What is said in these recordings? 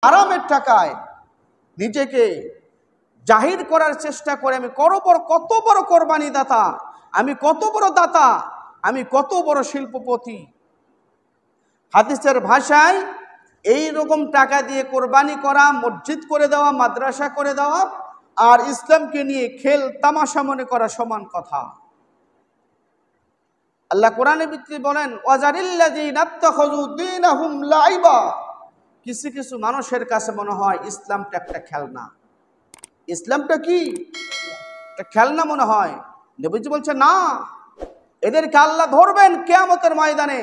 হারামের টাকায় নিজেকে জাহির করার চেষ্টা করে আমি কত বড় কোরবানি দাতা, আমি কত বড় দাতা, আমি কত বড় শিল্পপতি। হাদিসের ভাষায় এই রকম টাকা দিয়ে কোরবানি করা, মসজিদ করে দেওয়া, মাদ্রাসা করে দেওয়া আর ইসলামকে নিয়ে খেল তামাশা মনে করা সমান কথা। আল্লাহ কোরআনে ভিতরে বলেন, ওয়াজারিল্লাযীনা ইত্তাখাযু দীনাহুম লাইবা। কিছু কিছু মানুষের কাছে মনে হয় ইসলামটা একটা খেলনা। ইসলামটা কি একটা খেলনা মনে হয়। নবীজি বলছে না, এদেরকে আল্লাহ ধরবেন কিয়ামতের ময়দানে।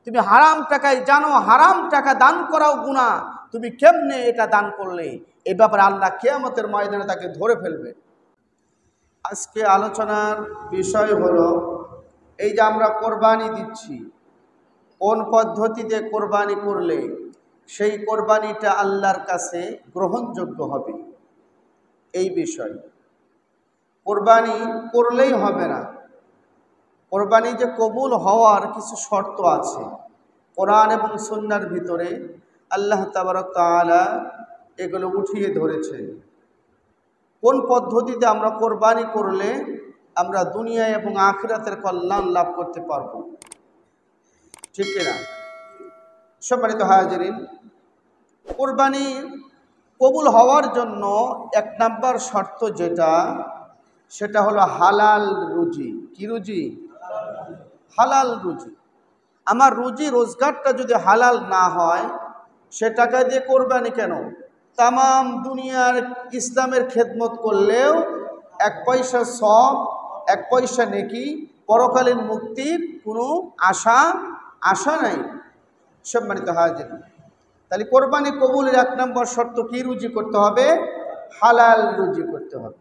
তুমি হারাম টাকায় জানো হারাম টাকা দান করাও গুনাহ, তুমি কেমনে এটা দান করলে? এই ব্যাপারে আল্লাহ কিয়ামতের ময়দানে তাকে ধরে ফেলবে। আজকে আলোচনার বিষয় হলো এই যে আমরা কোরবানি দিচ্ছি, কোন পদ্ধতিতে কোরবানি করলে সেই কোরবানিটা আল্লাহর কাছে গ্রহণযোগ্য হবে। এই বিষয় কোরবানি করলেই হবে না, কোরবানি যে কবুল হওয়ার কিছু শর্ত আছে কোরআন এবং সুন্নাহর ভিতরে আল্লাহ তাবারক তাআলা এগুলো উঠিয়ে ধরেছে। কোন পদ্ধতিতে আমরা কোরবানি করলে আমরা দুনিয়া এবং আখিরাতের কল্যাণ লাভ করতে পারব, ঠিক কিনা? সম্মানিত হাজিরিন, কোরবানি কবুল হওয়ার জন্য এক নাম্বার শর্ত যেটা, সেটা হলো হালাল রুজি। কি রুজি? হালাল রুজি। আমার রুজি রোজগারটা যদি হালাল না হয়, সে টাকা দিয়ে কোরবানি কেন? তামাম দুনিয়ার ইসলামের খেদমত করলেও এক পয়সা সওয়াব, এক পয়সা নেকি, পরকালীন মুক্তির কোনো আশা নাই। সম্মানিত হাজির, তাহলে কোরবানি কবুলের এক নম্বর শর্ত কি? রুজি করতে হবে, হালাল রুজি করতে হবে।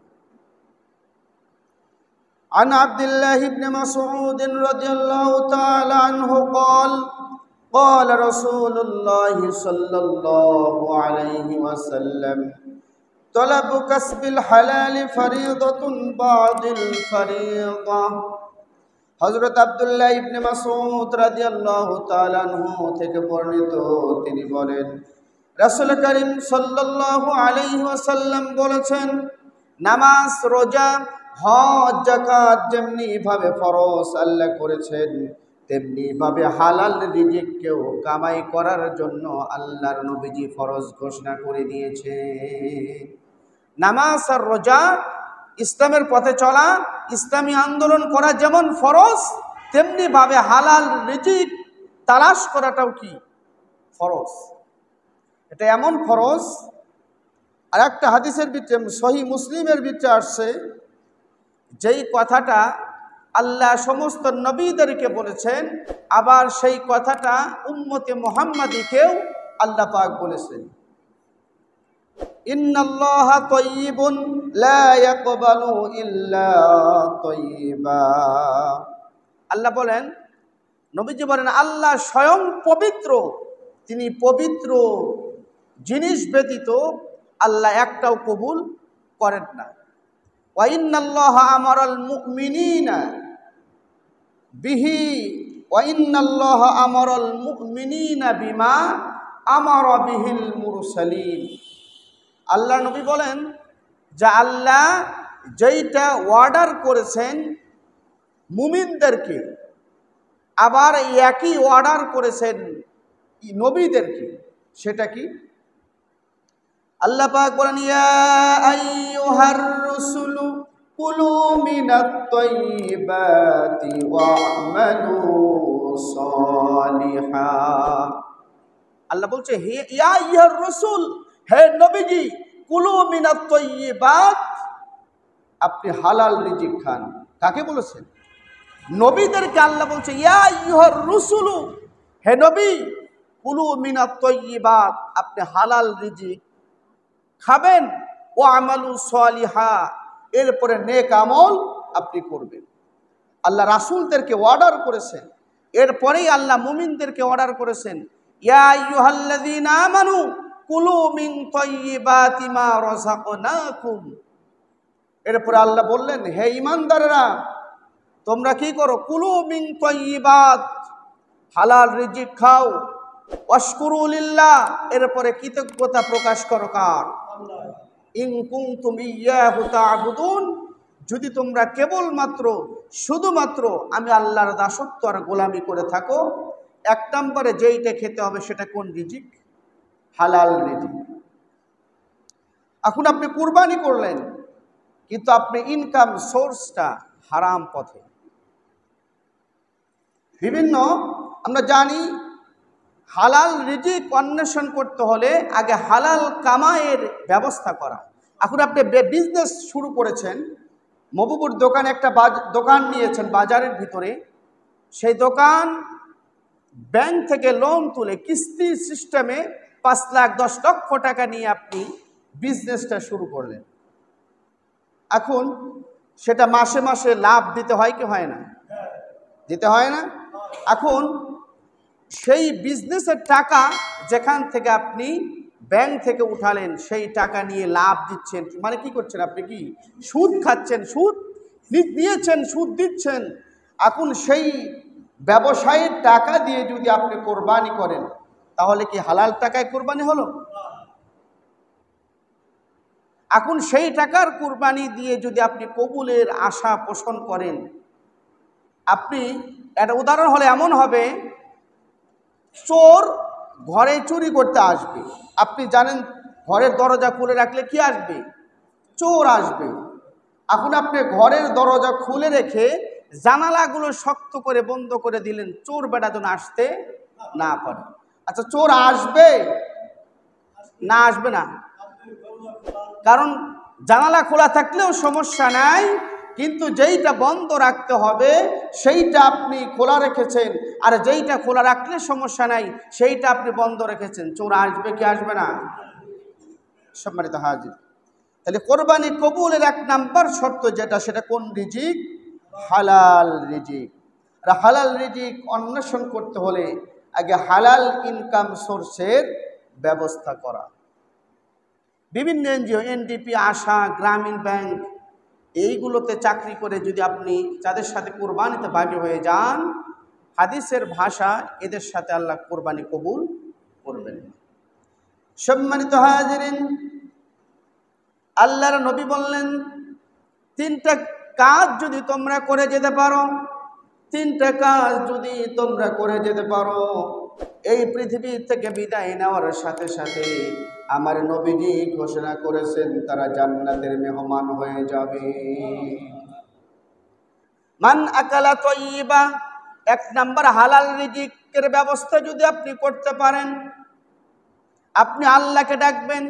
عن عبد الله بن مسعود رضي الله تعالى عنه قال قال رسول الله صلى الله عليه وسلم طلب كسب الحلال فريضة بعد الفريضة। হযরত আব্দুল্লাহ ইবনে মাসউদ রাদিয়াল্লাহু তাআলা আনহু থেকে বর্ণিত, তিনি বলেন রাসূল করিম সাল্লাল্লাহু আলাইহি ওয়াসাল্লাম বলেছেন, নামাজ, রোজা, হজ, যাকাত যেমনি ভাবে ফরজ আল্লাহ করেছেন, তেমনি ভাবে হালাল রিজিককেও কামাই করার জন্য আল্লাহর নবীজি ফরজ ঘোষণা করে দিয়েছে। নামাজ আর রোজা, ইসলামের পথে চলা, ইসলামী আন্দোলন করা যেমন ফরজ, তেমনি ভাবে হালাল রিজিক তালাশ করাটাও কি ফরজ। এটা এমন ফরজ, আর একটা হাদিসের ভিতরে সহিহ মুসলিমের ভিতরে আসছে, যেই কথাটা আল্লাহ সমস্ত নবীদেরকে বলেছেন, আবার সেই কথাটা উম্মতে মুহাম্মাদীকেও আল্লাহ পাক বলেছেন, ইন্নাল্লাহা তাইয়্যিবুন লা ইয়াকবালু ইল্লা তাইয়্যিবা। আল্লাহ বলেন, নবীজি বলেন, আল্লাহ স্বয়ং পবিত্র, তিনি পবিত্র জিনিস ব্যতীত আল্লাহ একটাও কবুল করেন না। ওয়া ইন্নাল্লাহা আমারাল মুমিনিনা বিহি ওয়া ইন্নাল্লাহা আমারাল মুমিনিনা বিমা আমারা বিহিল মুরসালিন। আল্লাহ নবী বলেন যে আল্লাহ যেইটা অর্ডার করেছেন মুমিনদেরকে, আবার একই অর্ডার করেছেন নবীদেরকে। সেটা কি? আল্লাহ পাক বলেন, ইয়া আইয়ুহার রাসূলু কুলু মিনাত তাইয়্যিবাতি ওয়া'মালু সালিহা। আল্লাহ বলছে, হে ইয়া আইয়ুহার রাসূল, হে নবীজি, কুলু মিনাত তাইয়্যিবাত, আপনি হালাল রিজিক খান। কাকে বলেছেন? নবীদেরকে আল্লাহ বলছে, ইয়া আইয়ুহার রাসূলু, হে নবী, কুলু মিনাত তাইয়্যিবাত, আপনি হালাল রিজিক খাবেন, ও আমালু সালিহা, এরপরে নেক আমল আপনি করবেন। আল্লাহ রাসূলদেরকে অর্ডার করেছেন, এরপরেই আল্লাহ মুমিনদেরকে অর্ডার করেছেন, ইয়া আইয়ুহাল্লাযীনা আমানু কুলু মিন তাইয়্যিবাতি মা রাযাকনাকুম। এরপরে আল্লাহ বললেন, হে ঈমানদাররা, তোমরা কি করো? কুলু মিন তাইয়্যিবাত, হালাল রিজিক খাও, ওয়াশকুরু লিল্লাহ, এরপরে কৃতজ্ঞতা প্রকাশ করো কার? ইন কুনতুম ইয়্যাহু তা'বুদুন, যদি তোমরা কেবলমাত্র শুধুমাত্র আমি আল্লাহর দাসত্ব আর গোলামি করে থাকো। এক নম্বরে যেইটা খেতে হবে সেটা কোন রিজিক? হালাল রিজিক। এখন আপনি কুরবানি করলেন, কিন্তু আপনি ইনকাম সোর্সটা হারাম পথে। বিভিন্ন আমরা জানি হালাল রিজিক অন্বেষণ করতে হলে আগে হালাল কামাইয়ের ব্যবস্থা করা। এখন আপনি বিজনেস শুরু করেছেন, মবুবুর দোকানে একটা দোকান নিয়েছেন বাজারের ভিতরে, সেই দোকান ব্যাংক থেকে লোন তুলে কিস্তি সিস্টেমে 5 লাখ 10 লক্ষ টাকা নিয়ে আপনি বিজনেসটা শুরু করলেন। এখন সেটা মাসে মাসে লাভ দিতে হয় কি হয় না? দিতে হয় না? এখন সেই বিজনেসের টাকা যেখান থেকে আপনি ব্যাংক থেকে উঠালেন, সেই টাকা নিয়ে লাভ দিচ্ছেন, মানে কি করছেন আপনি? কি সুদ খাচ্ছেন, সুদ নিয়েছেন, সুদ দিচ্ছেন। এখন সেই ব্যবসায়ের টাকা দিয়ে যদি আপনি কোরবানি করেন, তাহলে কি হালাল টাকায় কোরবানি হলো? এখন সেই টাকার কোরবানি দিয়ে যদি আপনি কবুলের আশা পোষণ করেন, আপনি একটা উদাহরণ হলে এমন হবে, চোর ঘরে চুরি করতে আসবে, আপনি জানেন ঘরের দরজা খুলে রাখলে কি আসবে? চোর আসবে। এখন আপনি ঘরের দরজা খুলে রেখে জানালাগুলো শক্ত করে বন্ধ করে দিলেন, চোর বেটা যেন আসতে না পারে। আচ্ছা, চোর আসবে না আসবে না? কারণ জানালা খোলা থাকলেও সমস্যা নাই, কিন্তু যেইটা বন্ধ রাখতে হবে সেইটা আপনি খোলা রেখেছেন, আর যেইটা খোলা রাখলে সমস্যা নাই সেইটা আপনি বন্ধ রেখেছেন। চোর আসবে কি আসবে না? সম্মানিত হাজির, তাহলে কোরবানি কবুলের 1 নাম্বার শর্ত যেটা, সেটা কোন রিজিক? হালাল রিজিক। আর হালাল রিজিক অন্বেষণ করতে হলে আগে হালাল ইনকাম সোর্সের ব্যবস্থা করা। বিভিন্ন এনজিও, এনডিপি, আশা, গ্রামীণ ব্যাংক, এইগুলোতে চাকরি করে যদি আপনি যাদের সাথে কোরবানিতে বাগী হয়ে যান, হাদিসের ভাষা এদের সাথে আল্লাহ কোরবানি কবুল করবেন। সম্মানিত হাজিরিন, আল্লাহর নবী বললেন, 3টা কাজ যদি তোমরা করে যেতে পারো, 3টা কাজ যদি তোমরা করে যেতে পারো, এই পৃথিবী থেকে বিদায় নেওয়ার সাথে সাথে আমার নবীজি ঘোষণা করেছেন তারা জান্নাতের মেহমান হয়ে যাবে। মান আকালা তয়্যিবা, 1 নাম্বার হালাল রিজিকের ব্যবস্থা যদি আপনি করতে পারেন, আপনি আল্লাহকে ডাকবেন,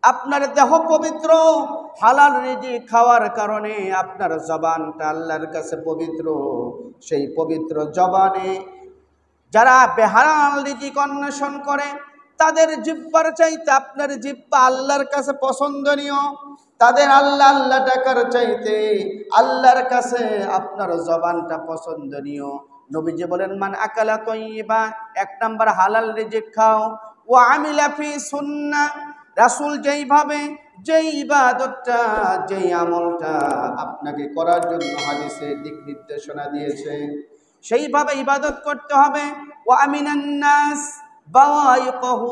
আপনার দেহ পবিত্র, হালাল রিজিক খাওয়ার কারণে আপনার জবানটা আল্লাহর কাছে পবিত্র। সেই পবিত্র জবানে যারা বেহালাল রিজিক অন্বেষণ করে, তাদের জিহ্বার চাইতে আপনার জিহ্বা আল্লাহর কাছে পছন্দনীয়। তাদের আল্লাহ আল্লাহ ডাকার চাইতে আল্লাহর কাছে আপনার জবানটা পছন্দনীয়। নবীজি বলেন, মান আকালা তয়্যিবা, 1 নাম্বার হালাল রিজিক খাও। ওয়া আমিলা ফি সুন্নাহ, রাসূল যেইভাবে যেই ইবাদতটা যেই আমলটা আপনাকে করার জন্য হাদিসে দিক নির্দেশনা দিয়েছে সেইভাবে ইবাদত করতে হবে। ওয়া আমিনান নাস বাওয়াইকহু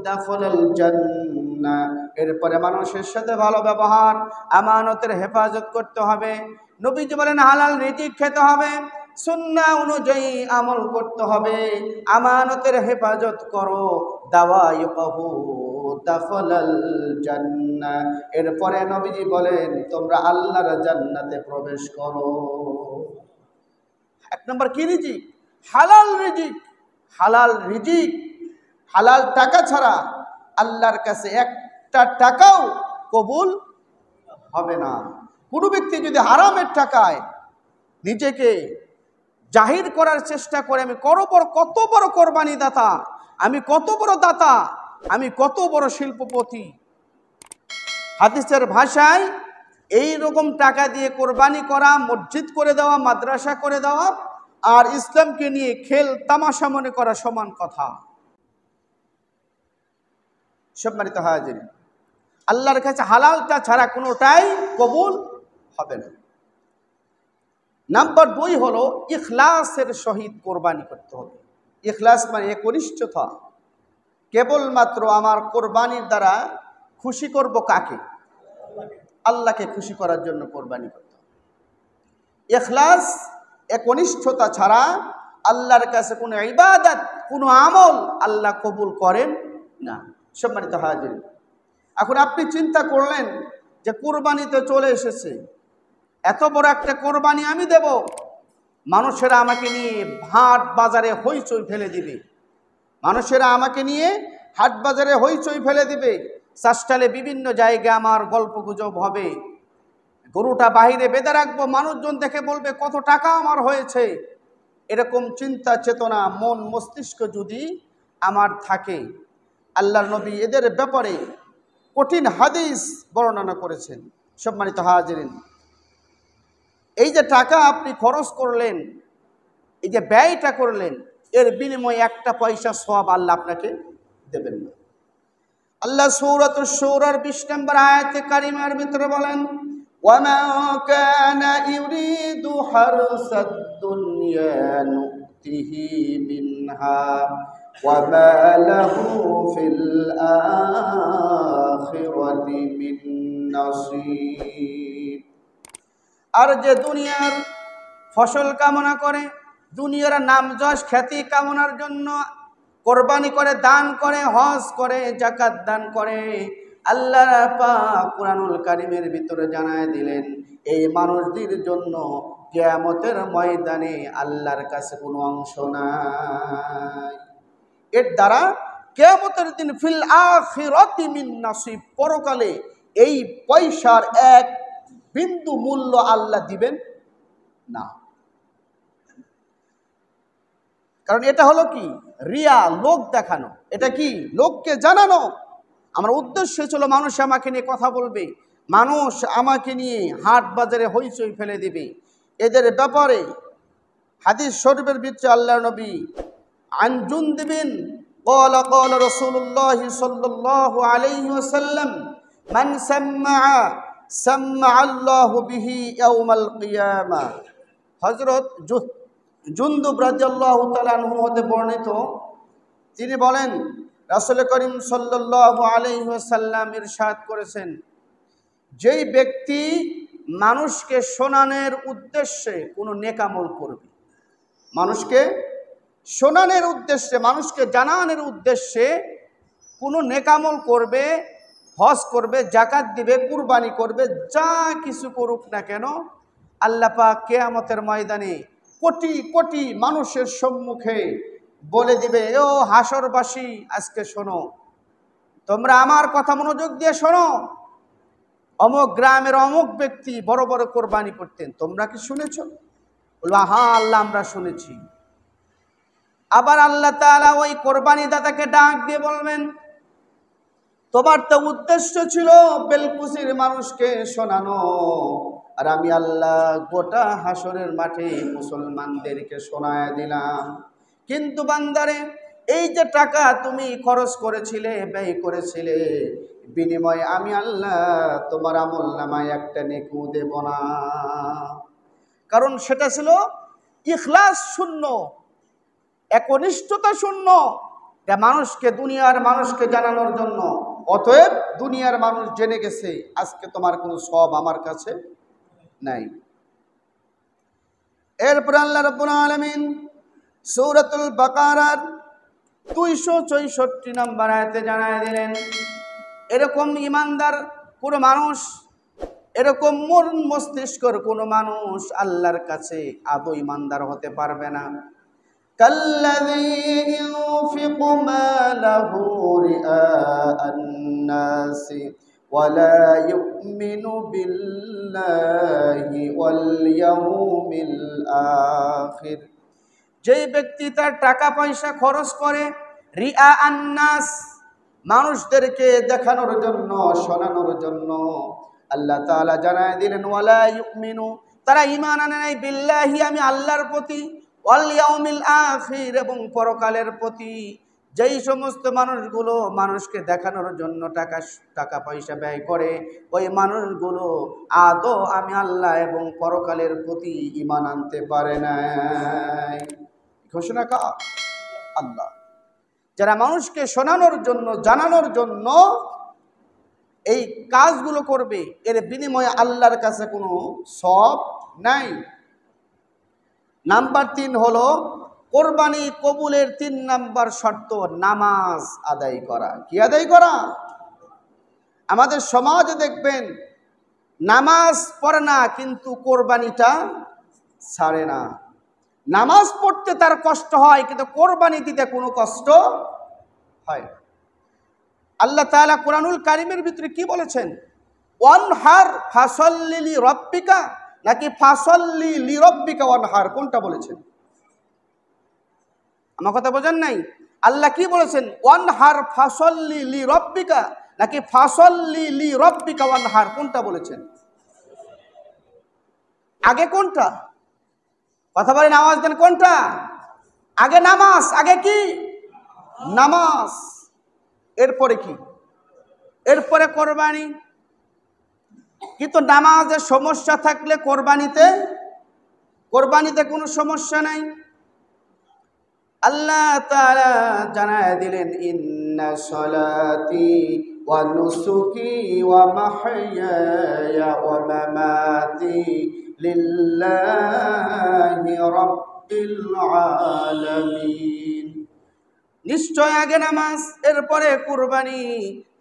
দাখালাল জান্নাহ, এরপরে মানুষের সাথে ভালো ব্যবহার, আমানতের হেফাজত করতে হবে। নবীজি বলেন হালাল রিজিক খেতে হবে, সুন্নাহ অনুযায়ী আমল করতে হবে, আমানতের হেফাজত করো। দাওয়াইকহু দাখালাল জান্নাহ, এরপরে নবীজি বলেন তোমরা আল্লাহর জান্নাতে প্রবেশ করো। 1 নম্বর কি রিজিক? হালাল রিজিক। হালাল রিজিক, হালাল টাকা ছাড়া আল্লাহর কাছে একটা টাকাও কবুল হবে না। কোনো ব্যক্তি যদি হারামের টাকায় নিজেকে জাহির করার চেষ্টা করে, আমি কত বড় কোরবানি দাতা, আমি কত বড় দাতা, আমি কত বড় শিল্পপতি, হাদিসের ভাষায় এই রকম টাকা দিয়ে কোরবানি করা, মসজিদ করে দেওয়া, মাদ্রাসা করে দেওয়া আর ইসলামকে নিয়ে খেল তামাশা মনে করা সমান কথা। সম্মানিত হাজির, আল্লাহর কাছে হালালটা ছাড়া কোনোটাই কবুল হবে না। নাম্বার 2 হলো ইখলাসের সহিত কোরবানি করতে হবে। ইখলাস মানে একনিষ্ঠতা। কেবলমাত্র আমার কোরবানির দ্বারা খুশি করব কাকে? আল্লাহকে খুশি করার জন্য কোরবানি করতে হবে। ইখলাস একনিষ্ঠতা ছাড়া আল্লাহর কাছে কোনো ইবাদত, কোনো আমল আল্লাহ কবুল করেন না। সম্মানিত হাজির, এখন আপনি চিন্তা করলেন যে কোরবানিতে চলে এসেছে, এত বড় একটা কোরবানি আমি দেব, মানুষেরা আমাকে নিয়ে হাট বাজারে হইচই ফেলে দিবে, মানুষেরা আমাকে নিয়ে হাট বাজারে হইচই ফেলে দিবে, চাষটালে বিভিন্ন জায়গায় আমার গল্প গুজব হবে, গরুটা বাহিরে বেঁধে রাখবো, মানুষজন দেখে বলবে কত টাকা আমার হয়েছে। এরকম চিন্তা চেতনা মন মস্তিষ্ক যদি আমার থাকে, আল্লাহর নবী এদের ব্যাপারে কঠিন হাদিস বর্ণনা করেছেন। সম্মানিত হাজিরিন, এই যে টাকা আপনি খরচ করলেন, এই যে ব্যয়টা করলেন, এর বিনিময়ে একটা পয়সা সওয়াব আল্লাহ আপনাকে দেবেন না। আল্লাহ সূরাতুশ শূরার 20 নম্বর আয়াতে কারিমার ভিতরে বলেন, ওয়ামা কানা ইউরিদু হারসাদ দুনিয়া নুতিহি মিনহা ওয়ামা লাহু ফিল আখিরাতি মিন নাসিব। আর যে দুনিয়ার ফসল কামনা করে, দুনিয়ার নাম যশ খ্যাতি কামনার জন্য কোরবানি করে, দান করে, হজ করে, যাকাত দান করে, আল্লাহ পাক কুরআনুল কারীমের ভিতরে জানায় দিলেন এই মানুষদের জন্য কিয়ামতের ময়দানে আল্লাহর কাছে কোনো অংশ নাই। এর দ্বারা কিয়ামতের দিন ফিল আখিরাতি মিন নাসিব, পরকালে এই পয়সার এক বিন্দু মূল্য আল্লাহ দিবেন না। কারণ এটা হলো কি? রিয়া, লোক দেখানো। এটা কি? লোককে জানানো। আমার উদ্দেশ্য ছিল মানুষ আমাকে নিয়ে কথা বলবে, মানুষ আমাকে নিয়ে হাট বাজারে হইচই ফেলে দিবে। এদের ব্যাপারে হাদিস শরীফের ভিতরে আল্লাহর নবী আন জুনদিবিন قال قال رسول الله صلى الله عليه وسلم من سمع سمع الله به يوم القيامة। হযরত জুনদুব রাদিয়াল্লাহু তাআলা আনহু হতে বর্ণিত, তিনি বলেন রাসূল করিম সাল্লাল্লাহু আলাইহি ওয়াসাল্লাম ইরশাদ করেছেন, যেই ব্যক্তি মানুষকে শোনানোর উদ্দেশ্যে কোনো নেক আমল করবে, মানুষকে শোনানোর উদ্দেশ্যে, মানুষকে জানানোর উদ্দেশ্যে কোনো নেক আমল করবে, হজ করবে, যাকাত দিবে, কুরবানি করবে, যা কিছু করুক না কেন, আল্লাহ পাক কিয়ামতের ময়দানে কোটি কোটি মানুষের সম্মুখে বলে দিবে, ও হাসরবাসী আজকে শোনো, তোমরা আমার কথা মনোযোগ দিয়ে শোনো, অমুক গ্রামের অমুক ব্যক্তি বড় বড় কোরবানি করতেন, তোমরা কি শুনেছো? বলবা হ্যাঁ আল্লাহ আমরা শুনেছি। আবার আল্লাহ তাআলা ওই কোরবানি দাতাকে ডাক দিয়ে বলবেন, তোমার তো উদ্দেশ্য ছিল বেলকুচির মানুষকে শোনানো, আর আমি আল্লাহ গোটা হাসরের মাঠে মুসলমানদেরকে শোনায় দিলাম। কিন্তু বান্দারে, এই যে টাকা তুমি খরচ করেছিলে, ব্যয় করেছিলে, বিনিময়ে আমি আল্লাহ তোমার আমলনামায় একটা নেকি দেব না। কারণ সেটা ছিল ইখলাস শূন্য, একনিষ্ঠতা শূন্য, যা মানুষকে, দুনিয়ার মানুষকে জানানোর জন্য। অতএব দুনিয়ার মানুষ জেনে গেছে, আজকে তোমার কোনো সওয়াব আমার কাছে নাই। এরপর আল্লাহ রাব্বুল আলামিন সূরাতুল বাকারার 264 নম্বর আয়াতে জানায় দিলেন, এরকম ইমানদার কোনো মানুষ, এরকম মন মস্তিষ্কর কোনো মানুষ আল্লাহর কাছে আদৌ ইমানদার হতে পারবে না। কাল্লাযী ইউনফিকু মালাহু রিআআন নাসি ওয়ালা ইউমিনু বিল্লাহি ওয়াল ইয়াউমিল আখির। যেই ব্যক্তি তার টাকা পয়সা খরচ করে রিআআন নাস, মানুষদেরকে দেখানোর জন্য, শোনানোর জন্য, আল্লাহ তাআলা জানায় দিলেন ওয়ালা ইউমিনু, তারা ঈমান আনে নাই, বিল্লাহি আমি আল্লাহর প্রতি, ওয়াল ইয়াউমিল আখির এবং পরকালের প্রতি। যেই সমস্ত মানুষগুলো মানুষকে দেখানোর জন্য টাকা পয়সা ব্যয় করে, ওই মানুষগুলো আদৌ আমি আল্লাহ এবং পরকালের প্রতি ঈমান আনতে পারে নাই। ঘোষণা আল্লাহ। যারা মানুষকে শোনানোর জন্য, জানানোর জন্য এই কাজগুলো করবে, এর বিনিময়ে আল্লাহর কাছে কোনো সওয়াব নাই। নাম্বার 3 হলো কোরবানি কবুলের 3 নাম্বার শর্ত নামাজ আদায় করা। কি আদায় করা? আমাদের সমাজে দেখবেন নামাজ পড়ে না কিন্তু কোরবানিটা ছাড়ে না। নামাজ পড়তে তার কষ্ট হয় কিন্তু কোরবানি দিতে কোনো কষ্ট হয় না। আল্লাহ তাআলা কুরআনুল কারীমের ভিতরে কি বলেছেন? ওয়ানহার ফাসাল্লি লিরাব্বিকা, নাকি ফাসাল্লি লিরাব্বিকা ওয়ানহার, কোনটা বলেছেন? আমার কথা বোঝেন নাই? আল্লাহ কি বলেছেন? ওয়ানহার ফাসাল্লি লিরাব্বিকা, নাকি ফাসাল্লি লিরাব্বিকা ওয়ানহার, কোনটা বলেছেন? আগে কোনটা? কথা বলেন, আওয়াজ দেন, কোনটা আগে? নামাজ আগে। কি নামাজ, এরপরে কি? এরপরে কোরবানি। কিন্তু নামাজের সমস্যা থাকলে কোরবানিতে কোনো সমস্যা নাই। আল্লাহ তাআলা জানায় দিলেন, ইন্না সলাতি ওয়া নুসুকি ওয়া মাহইয়ায়া ওয়া মামাতি লিল্লাহি রাব্বিল আলামিন। নিশ্চয় আগে নামাজ, এরপরে কুরবানি।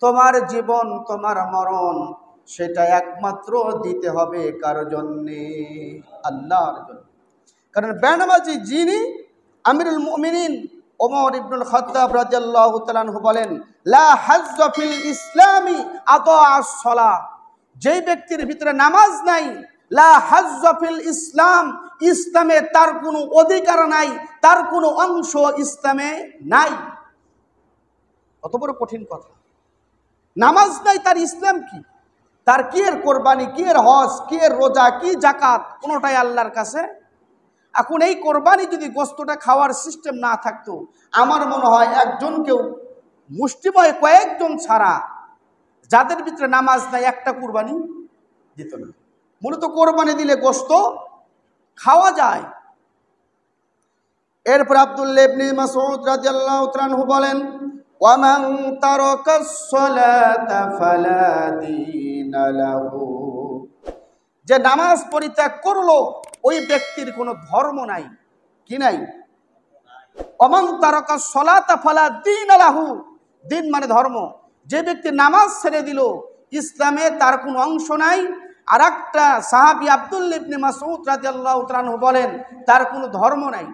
তোমার জীবন, তোমার মরণ, সেটা একমাত্র দিতে হবে কার জন্যে? আল্লাহর জন্য। কারণ বেনামাজি যিনি, আমিরুল মুমিনিন ওমর ইবনুল খাত্তাব রাদিয়াল্লাহু তাআলা আনহু বলেন, লা হাজ্জা ফিল ইসলামি আতাআস সালাহ। যেই ব্যক্তির ভিতরে নামাজ নাই, লা হাজ্জা ফিল ইসলাম, ইসলামে তার কোনো অধিকার নাই, তার কোনো অংশ ইসলামে নাই। কত বড় কঠিন কথা! নামাজ নাই, তার ইসলাম কি? তার কি এর কোরবানি, কি এর হজ, কি এর রোজা, কি যাকাত, কোনোটাই আল্লাহর কাছে। এখন এই কোরবানি যদি গোস্তটা খাওয়ার সিস্টেম না থাকতো, আমার মনে হয় একজনকেও, মুষ্টিময় কয়েকজন ছাড়া যাদের ভিতরে নামাজ নাই, একটা কোরবানি দিত না। মূলত কোরবানি দিলে গোস্ত খাওয়া যায়। এরপর আব্দুল্লাহ ইবনে মাসউদ রাদিয়াল্লাহু তাআলা আনহু বলেন, ওয়ামান তারাকাস সালাতা ফালা দীনা লাহু। যে নামাজ পরিত্যাগ করলো, ওই ব্যক্তির কোনো ধর্ম নাই। কি নাই? ওয়ামান তারাকাস সালাতা ফালা দীনা লাহু, দিন মানে ধর্ম। যে ব্যক্তি নামাজ ছেড়ে দিল, ইসলামে তার কোনো অংশ নাই। আর একটা সাহাবী আব্দুল্লাহ ইবনে মাসউদ রাদিয়াল্লাহু তাআলা আনহু বলেন, তার কোনো ধর্ম নাই।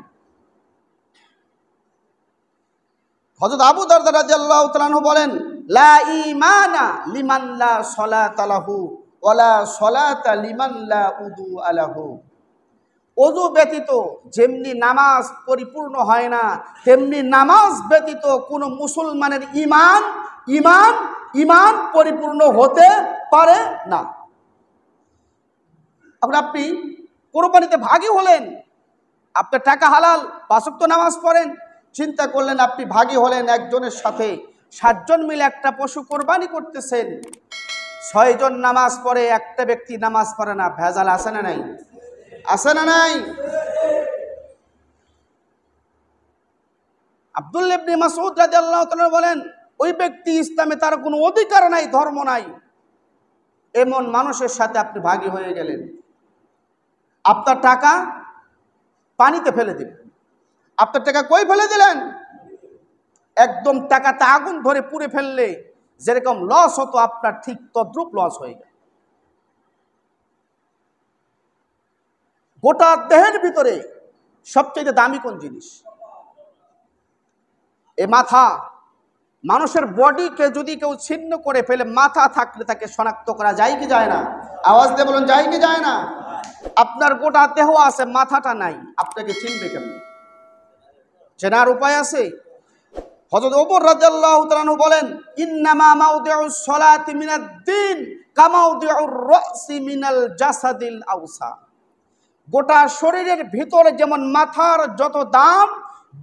হযরত আবু দারদা রাদিয়াল্লাহু তাআলা আনহু বলেন, লা ঈমানা লিমান লা সালাতা লাহু ওয়ালা সালাতা লিমান লা উযু আলাহু। ওযু ব্যতীত যেমনি নামাজ পরিপূর্ণ হয় না, তেমনি নামাজ ব্যতীত কোনো মুসলমানের ঈমান পরিপূর্ণ হতে পারে না। আপনি কোরবানিতে ভাগী হলেন, আপনার টাকা হালাল, 5 ওয়াক্ত নামাজ পড়েন, চিন্তা করলেন আপনি ভাগী হলেন একজনের সাথে, 60 জন মিলে একটা পশু কোরবানি করতেছেন, 6 জন নামাজ পড়ে, একটা ব্যক্তি নামাজ পড়ে না। ভেজাল আছে না নাই? আছে না নাই? আব্দুল্লাহ ইবনে মাসউদ রাদিয়াল্লাহু তাআলা বলেন, ওই ব্যক্তি ইসলামে তার কোনো অধিকার নাই, ধর্ম নাই। এমন মানুষের সাথে আপনি ভাগী হয়ে গেলেন, আপনার টাকা পানিতে ফেলে দিলেন। আপনার টাকা কই ফেলে দিলেন? একদম টাকাতে আগুন ধরে পুড়ে ফেললে যেরকম লস হতো, আপনার ঠিক তদ্রূপ লস হয়ে গেল। গোটা দেহের ভিতরে সবচেয়ে দামি কোন জিনিস? এ মাথা। মানুষের বডিকে যদি কেউ ছিন্ন করে ফেলে, মাথা থাকলে তাকে শনাক্ত করা যায় কি যায় না? আওয়াজ দিয়ে বলুন, যায় কি যায় না? আপনার গোটা দেহ আছে, মাথাটা নাই, আপনাকে চিনবে কেমন? চেনার উপায় আছে? হযরত ওমর রাদিয়াল্লাহু তাআলা আনহু বলেন, ইন্নামা মাউদিউস সালাতি মিনাদ-দ্বীন কামাউদিউর রাসি মিনাল জাসাদিল আওসা। গোটা শরীরের ভিতরে যেমন মাথার যত দাম,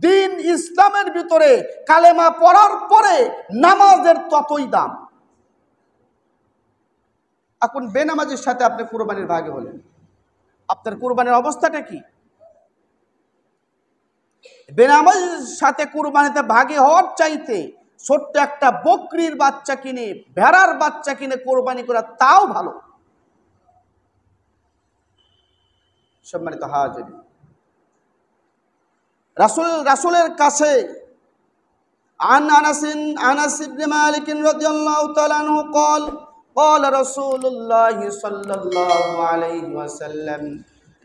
দিন ইসলামের ভিতরে কালেমা পড়ার পরে নামাজের ততই দাম। এখন বেনামাজির সাথে আপনি কুরবানির ভাগে হলেন, আপনার কুরবানির অবস্থাটা কি? বেনামাজ সাথে কুরবানিতে ভাগী হওয়ার চাইতে ছোট্ট একটা বকরির বাচ্চা কিনে, ভেড়ার বাচ্চা কিনে কোরবানি করা তাও ভালো। সম্মানিত হাজির, রাসূলের কাছে আনাস ইবনে মালিক রাদিয়াল্লাহু তাআলা আনহু قال قال رسول الله صلى الله عليه وسلم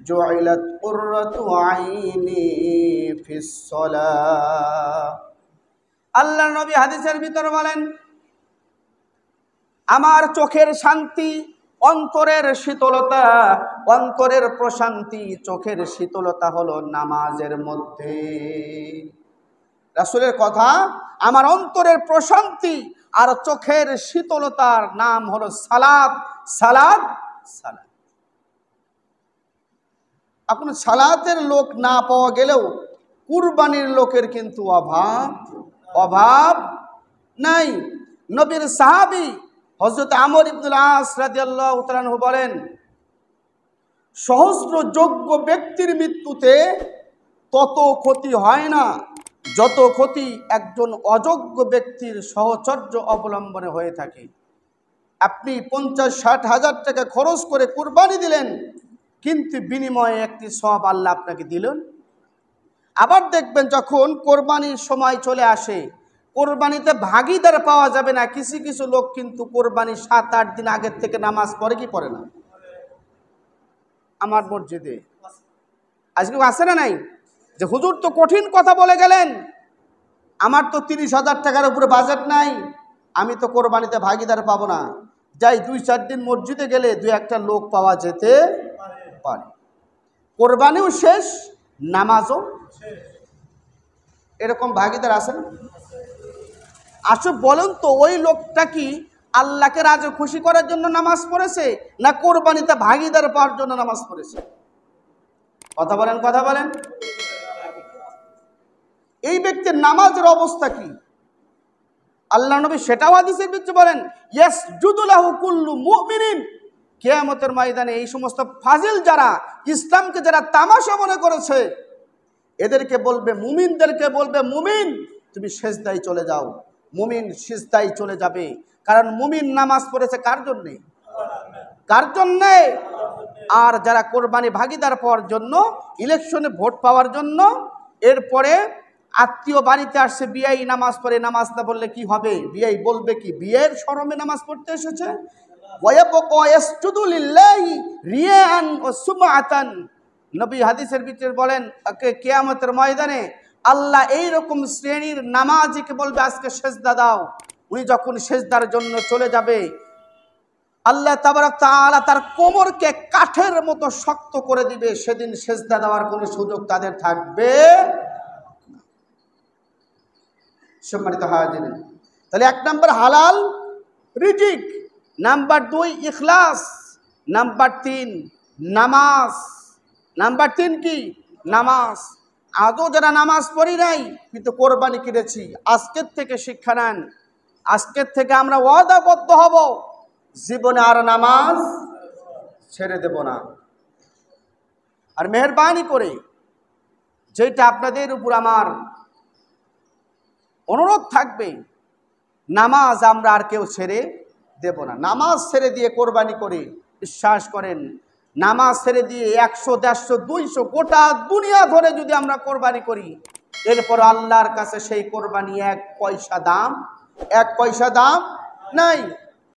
جعلت قرة عيني في الصلاة। আল্লাহর নবী হাদিসের ভিতর বলেন, আমার চোখের শান্তি, অন্তরের শীতলতা, অন্তরের প্রশান্তি, চোখের শীতলতা হলো নামাজের মধ্যে। রাসূলের কথা, আমার অন্তরের প্রশান্তি আর চোখের শীতলতার নাম হলো সালাত। সালাত সালাত। এখন সালাতের লোক না পাওয়া গেলেও কুরবানির লোকের কিন্তু অভাব নাই। নবীর সাহাবী হযরত আমর ইবনুল আস রাদিয়াল্লাহু তাআলা আনহু বলেন, সহস্র যোগ্য ব্যক্তির মৃত্যুতে তত ক্ষতি হয় না যত ক্ষতি একজন অযোগ্য ব্যক্তির সহচর্য অবলম্বনে হয়ে থাকে। আপনি 50-60 হাজার টাকা খরচ করে কুরবানি দিলেন, কিন্তু বিনিময়ে একটি সওয়াব আল্লাহ আপনাকে দিলেন। আবার দেখবেন যখন কোরবানির সময় চলে আসে, কোরবানিতে ভাগীদার পাওয়া যাবে না। কিছু কিছু লোক কিন্তু কোরবানির 7-8 দিন আগের থেকে নামাজ পড়ে কি পড়ে না? আমার মসজিদে আজকে আছে না নাই, যে হুজুর তো কঠিন কথা বলে গেলেন, আমার তো 30,000 টাকার উপরে বাজেট নাই, আমি তো কোরবানিতে ভাগীদার পাবো না। যাই 2-4 দিন মসজিদে গেলে 2-1টা লোক পাওয়া যেতে পারে। কোরবানিও শেষ, নামাজও শেষ। এরকম ভাগীদার আছেন? আসলে বলেন তো, ওই লোকটা কি আল্লাহকে রাজি খুশি করার জন্য নামাজ পড়েছে, না কোরবানিতে ভাগীদার পাওয়ার জন্য নামাজ পড়েছে? কথা বলেন। এই ব্যক্তির নামাজের অবস্থা কি? আল্লাহ নবী সেটাও হাদিসের ভিতরে বলেন, ইয়াসজুদু লাহু কুল্লু মুমিনিন। কিয়ামতের ময়দানে এই সমস্ত ফাজিল যারা, ইসলামকে যারা তামাশা মনে করেছে, এদেরকে বলবে, মুমিনদেরকে বলবে, মুমিন তুমি সিজদায় চলে যাও। মুমিন সিজদায় চলে যাবে, কারণ মুমিন নামাজ পড়েছে কার জন্যে? কার জন্যে? আর যারা কোরবানি ভাগীদার পাওয়ার জন্য, ইলেকশনে ভোট পাওয়ার জন্য, এরপরে আত্মীয় বাড়িতে আসছে, বিয়াই নামাজ পড়ে, নামাজ না বললে কি হবে? বিয়াই বলবে কি, বিয়ের শরমে নামাজ পড়তে এসেছে? নবী হাদিসের ভিতরে বলেন, কিয়ামতের ময়দানে আল্লাহ এইরকম শ্রেণীর নামাজিকে বলবে, আজকে সেজদা দাও। উনি যখন সেজদার জন্য চলে যাবে, আল্লাহ তাবারক তাআলা তার কোমরকে কাঠের মতো শক্ত করে দিবে। সেদিন সেজদা দেওয়ার কোনো সুযোগ তাদের থাকবে না। সম্মানিত হাজিরিন, তাহলে 1 নম্বর হালাল রিজিক, নাম্বার 2 ইখলাস, নাম্বার 3 নামাজ। নাম্বার 3 কি? নামাজ। আজও যারা নামাজ পড়ি নাই কিন্তু কোরবানি কিনেছি, আজকের থেকে শিক্ষা নেন। আজকের থেকে আমরা ওয়াদাবদ্ধ হব, জীবনে আর নামাজ ছেড়ে দেব না। আর মেহেরবানি করে, যেটা আপনাদের উপর আমার অনুরোধ থাকবে, নামাজ আমরা আর কেউ ছেড়ে দেব না। নামাজ ছেড়ে দিয়ে কোরবানি করে, বিশ্বাস করেন, নামাজ ছেড়ে দিয়ে 100, 150, 200 গোটা দুনিয়া ধরে যদি আমরা কোরবানি করি, এরপর আল্লাহর কাছে সেই কোরবানি 1 পয়সা দাম নাই।